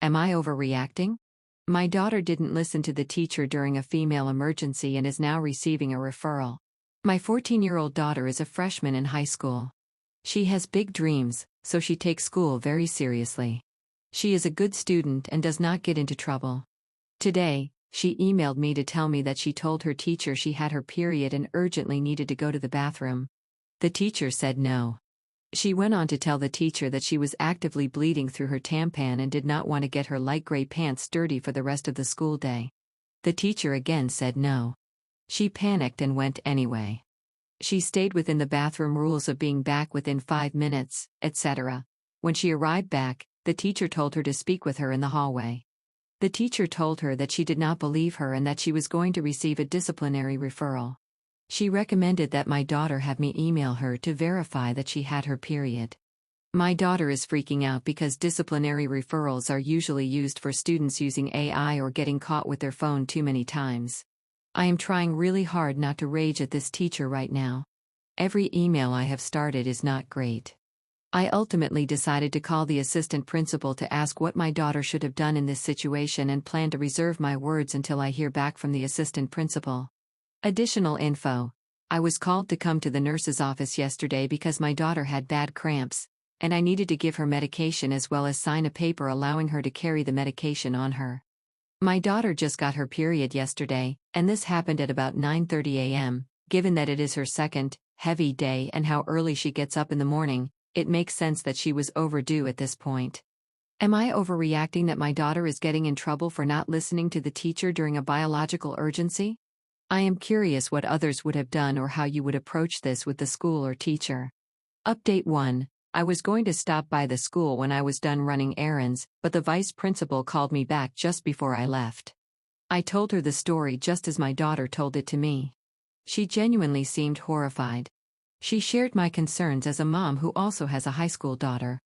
Am I overreacting? My daughter didn't listen to the teacher during a female emergency and is now receiving a referral. My 14-year-old daughter is a freshman in high school. She has big dreams, so she takes school very seriously. She is a good student and does not get into trouble. Today, she emailed me to tell me that she told her teacher she had her period and urgently needed to go to the bathroom. The teacher said no. She went on to tell the teacher that she was actively bleeding through her tampon and did not want to get her light gray pants dirty for the rest of the school day. The teacher again said no. She panicked and went anyway. She stayed within the bathroom rules of being back within 5 minutes, etc. When she arrived back, the teacher told her to speak with her in the hallway. The teacher told her that she did not believe her and that she was going to receive a disciplinary referral. She recommended that my daughter have me email her to verify that she had her period. My daughter is freaking out because disciplinary referrals are usually used for students using AI or getting caught with their phone too many times. I am trying really hard not to rage at this teacher right now. Every email I have started is not great. I ultimately decided to call the assistant principal to ask what my daughter should have done in this situation and plan to reserve my words until I hear back from the assistant principal. Additional info. I was called to come to the nurse's office yesterday because my daughter had bad cramps, and I needed to give her medication as well as sign a paper allowing her to carry the medication on her. My daughter just got her period yesterday, and this happened at about 9:30 a.m. Given that it is her second, heavy day and how early she gets up in the morning, it makes sense that she was overdue at this point. Am I overreacting that my daughter is getting in trouble for not listening to the teacher during a biological urgency? I am curious what others would have done or how you would approach this with the school or teacher. Update 1. I was going to stop by the school when I was done running errands, but the vice principal called me back just before I left. I told her the story just as my daughter told it to me. She genuinely seemed horrified. She shared my concerns as a mom who also has a high school daughter.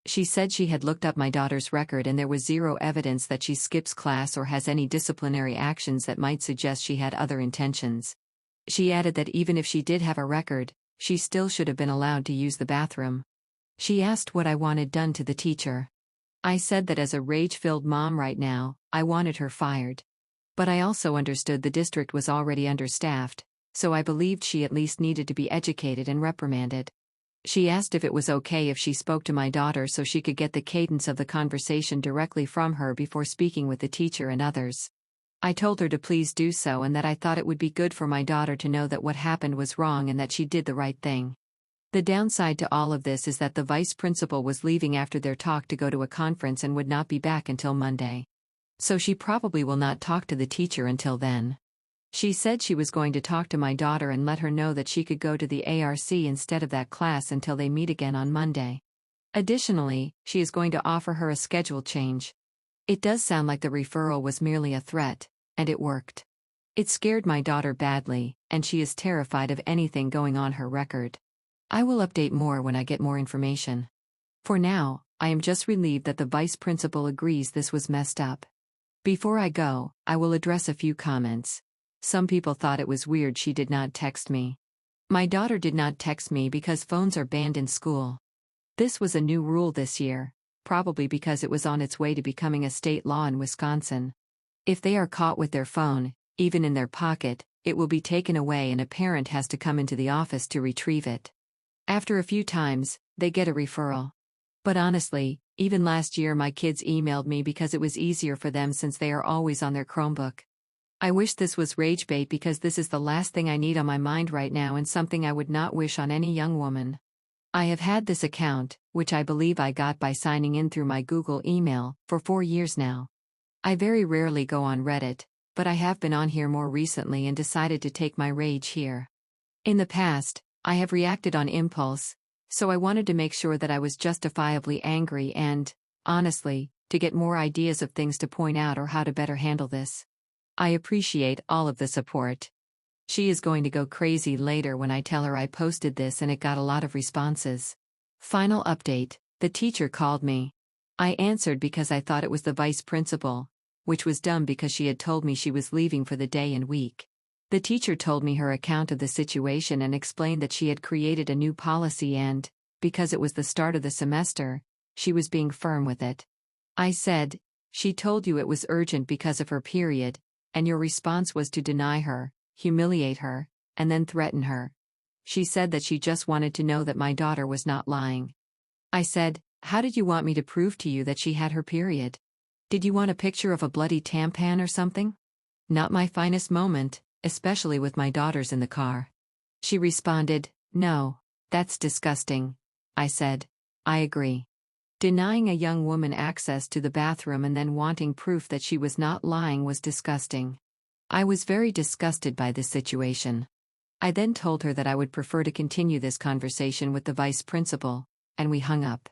She said she had looked up my daughter's record and there was zero evidence that she skips class or has any disciplinary actions that might suggest she had other intentions. She added that even if she did have a record, she still should have been allowed to use the bathroom. She asked what I wanted done to the teacher. I said that as a rage-filled mom right now, I wanted her fired. But I also understood the district was already understaffed, so I believed she at least needed to be educated and reprimanded. She asked if it was okay if she spoke to my daughter so she could get the cadence of the conversation directly from her before speaking with the teacher and others. I told her to please do so and that I thought it would be good for my daughter to know that what happened was wrong and that she did the right thing. The downside to all of this is that the vice principal was leaving after their talk to go to a conference and would not be back until Monday. So she probably will not talk to the teacher until then. She said she was going to talk to my daughter and let her know that she could go to the ARC instead of that class until they meet again on Monday. Additionally, she is going to offer her a schedule change. It does sound like the referral was merely a threat, and it worked. It scared my daughter badly, and she is terrified of anything going on her record. I will update more when I get more information. For now, I am just relieved that the vice principal agrees this was messed up. Before I go, I will address a few comments. Some people thought it was weird she did not text me. My daughter did not text me because phones are banned in school. This was a new rule this year, probably because it was on its way to becoming a state law in Wisconsin. If they are caught with their phone, even in their pocket, it will be taken away and a parent has to come into the office to retrieve it. After a few times, they get a referral. But honestly, even last year my kids emailed me because it was easier for them since they are always on their Chromebook. I wish this was rage bait because this is the last thing I need on my mind right now and something I would not wish on any young woman. I have had this account, which I believe I got by signing in through my Google email, for 4 years now. I very rarely go on Reddit, but I have been on here more recently and decided to take my rage here. In the past, I have reacted on impulse, so I wanted to make sure that I was justifiably angry and, honestly, to get more ideas of things to point out or how to better handle this. I appreciate all of the support. She is going to go crazy later when I tell her I posted this and it got a lot of responses. Final update, the teacher called me. I answered because I thought it was the vice principal, which was dumb because she had told me she was leaving for the day and week. The teacher told me her account of the situation and explained that she had created a new policy and, because it was the start of the semester, she was being firm with it. I said, She told you it was urgent because of her period, and your response was to deny her, humiliate her, and then threaten her. She said that she just wanted to know that my daughter was not lying. I said, "How did you want me to prove to you that she had her period? Did you want a picture of a bloody tampon or something?" Not my finest moment, especially with my daughters in the car. She responded, "No, that's disgusting." I said, "I agree." Denying a young woman access to the bathroom and then wanting proof that she was not lying was disgusting. I was very disgusted by this situation. I then told her that I would prefer to continue this conversation with the vice principal, and we hung up.